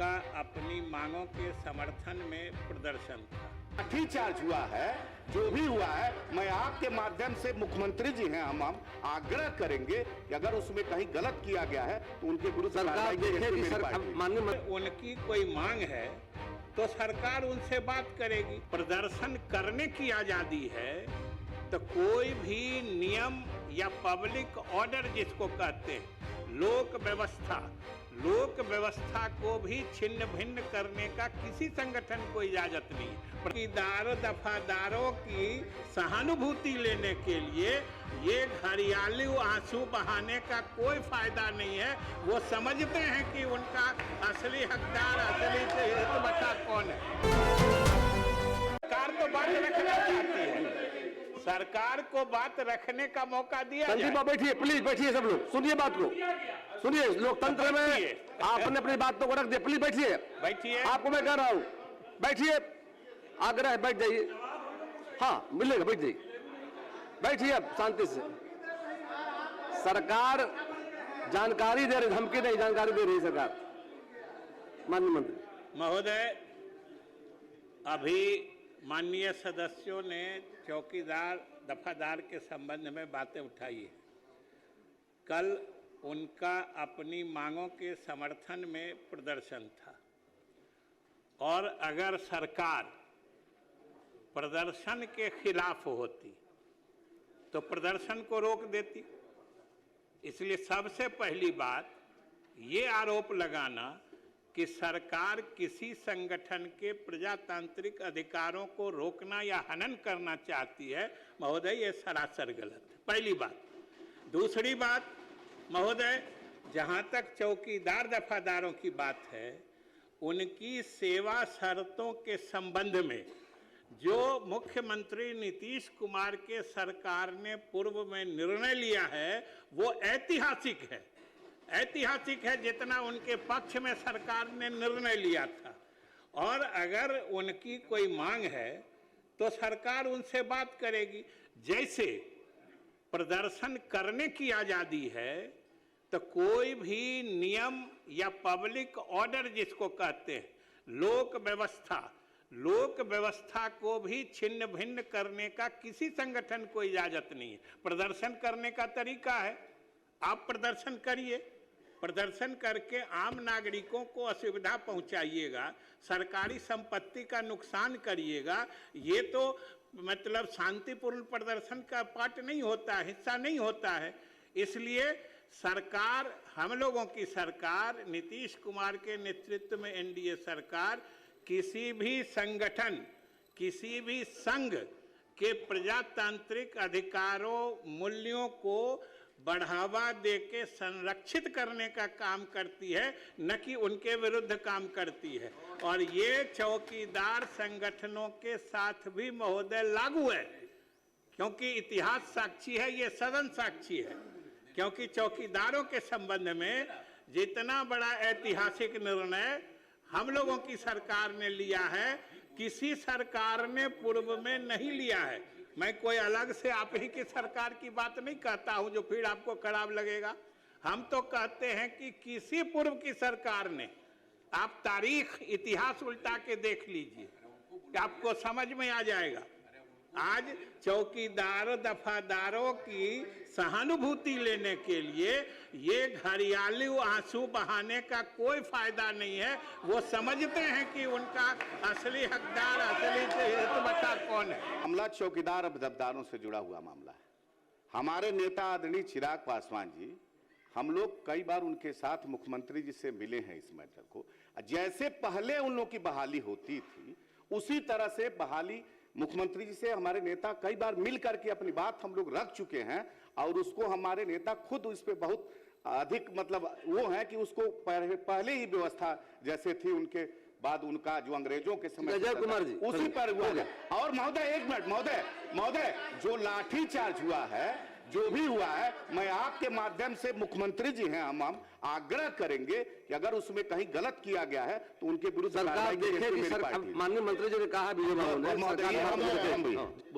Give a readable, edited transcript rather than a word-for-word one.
उनका अपनी मांगों के समर्थन में प्रदर्शन था। लाठीचार्ज हुआ है, जो भी हुआ है, मैं आपके माध्यम से मुख्यमंत्री जी हैं, हम आग्रह करेंगे कि अगर उसमें कहीं गलत किया गया है तो उनके विरुद्ध सरकार देखेगी। उनकी कोई मांग है तो सरकार उनसे बात करेगी। प्रदर्शन करने की आजादी है तो कोई भी नियम या पब्लिक ऑर्डर जिसको कहते हैं, लोक व्यवस्था को भी छिन्न भिन्न करने का किसी संगठन को इजाजत नहीं है। दफादारों की सहानुभूति लेने के लिए ये घड़ियाली आंसू बहाने का कोई फायदा नहीं है। वो समझते हैं कि उनका असली हकदार, असली हितबता कौन है। सरकार तो बात रखना चाहती है, सरकार को बात रखने का मौका दिया जाए। संदीप बैठिए, प्लीज बैठिए, सब लोग सुनिए बात को, सुनिए। लोकतंत्र में आपने अपनी बातों को रख दिया, प्लीज बैठिए। आपको मैं कह रहा हूँ बैठिए, आग्रह बैठ जाइए। हाँ मिलेगा, बैठ जाइए, बैठिए अब शांति से। सरकार जानकारी दे रही, धमकी नहीं, जानकारी दे रही सरकार। माननीय मंत्री महोदय, अभी माननीय सदस्यों ने चौकीदार दफादार के संबंध में बातें उठाई है। कल उनका अपनी मांगों के समर्थन में प्रदर्शन था और अगर सरकार प्रदर्शन के खिलाफ होती तो प्रदर्शन को रोक देती। इसलिए सबसे पहली बात ये आरोप लगाना कि सरकार किसी संगठन के प्रजातांत्रिक अधिकारों को रोकना या हनन करना चाहती है, महोदय, ये सरासर गलत है, पहली बात। दूसरी बात महोदय, जहां तक चौकीदार दफादारों की बात है, उनकी सेवा शर्तों के संबंध में जो मुख्यमंत्री नीतीश कुमार के सरकार ने पूर्व में निर्णय लिया है वो ऐतिहासिक है। ऐतिहासिक है जितना उनके पक्ष में सरकार ने निर्णय लिया था। और अगर उनकी कोई मांग है तो सरकार उनसे बात करेगी। जैसे प्रदर्शन करने की आजादी है तो कोई भी नियम या पब्लिक ऑर्डर जिसको कहते हैं, लोक व्यवस्था को भी छिन्न भिन्न करने का किसी संगठन को इजाजत नहीं है। प्रदर्शन करने का तरीका है, आप प्रदर्शन करिए, प्रदर्शन करके आम नागरिकों को असुविधा पहुंचाइएगा, सरकारी संपत्ति का नुकसान करिएगा, ये तो मतलब शांतिपूर्ण प्रदर्शन का पार्ट नहीं होता है, हिस्सा नहीं होता है। इसलिए सरकार, हम लोगों की सरकार, नीतीश कुमार के नेतृत्व में एनडीए सरकार किसी भी संगठन, किसी भी संघ के प्रजातांत्रिक अधिकारों, मूल्यों को बढ़ावा देके संरक्षित करने का काम करती है, न कि उनके विरुद्ध काम करती है। और ये चौकीदार संगठनों के साथ भी महोदय लागू है, क्योंकि इतिहास साक्षी है, ये सदन साक्षी है। क्योंकि चौकीदारों के संबंध में जितना बड़ा ऐतिहासिक निर्णय हम लोगों की सरकार ने लिया है, किसी सरकार ने पूर्व में नहीं लिया है। मैं कोई अलग से आप ही की सरकार की बात नहीं कहता हूं जो फिर आपको खराब लगेगा। हम तो कहते हैं कि किसी पूर्व की सरकार ने, आप तारीख, इतिहास उल्टा के देख लीजिए, आपको समझ में आ जाएगा। आज चौकीदार दफादारों की सहानुभूति लेने के लिए ये घड़ियाली आंसू बहाने का कोई फायदा नहीं है। वो समझते हैं कि उनका असली हकदार, असली हितबता कौन है। मामला चौकीदार दफादारों से जुड़ा हुआ मामला है। हमारे नेता आदरणीय चिराग पासवान जी, हम लोग कई बार उनके साथ मुख्यमंत्री जी से मिले हैं इस मैटर को। जैसे पहले उन लोगों की बहाली होती थी उसी तरह से बहाली मुख्यमंत्री जी से हमारे नेता कई बार मिल करके अपनी बात हम लोग रख चुके हैं और उसको हमारे नेता खुद उस पर बहुत अधिक मतलब वो है कि उसको पहले ही व्यवस्था जैसे थी उनके बाद उनका जो अंग्रेजों के समय अजय कुमार जी उसी पर हुआ है। और महोदय एक मिनट महोदय जो लाठीचार्ज हुआ है, जो भी हुआ है, मैं आपके माध्यम से मुख्यमंत्री जी हैं, हम आग्रह करेंगे कि अगर उसमें कहीं गलत किया गया है तो उनके विरुद्ध सरकार देखेगी। माननीय मंत्री जी ने कहा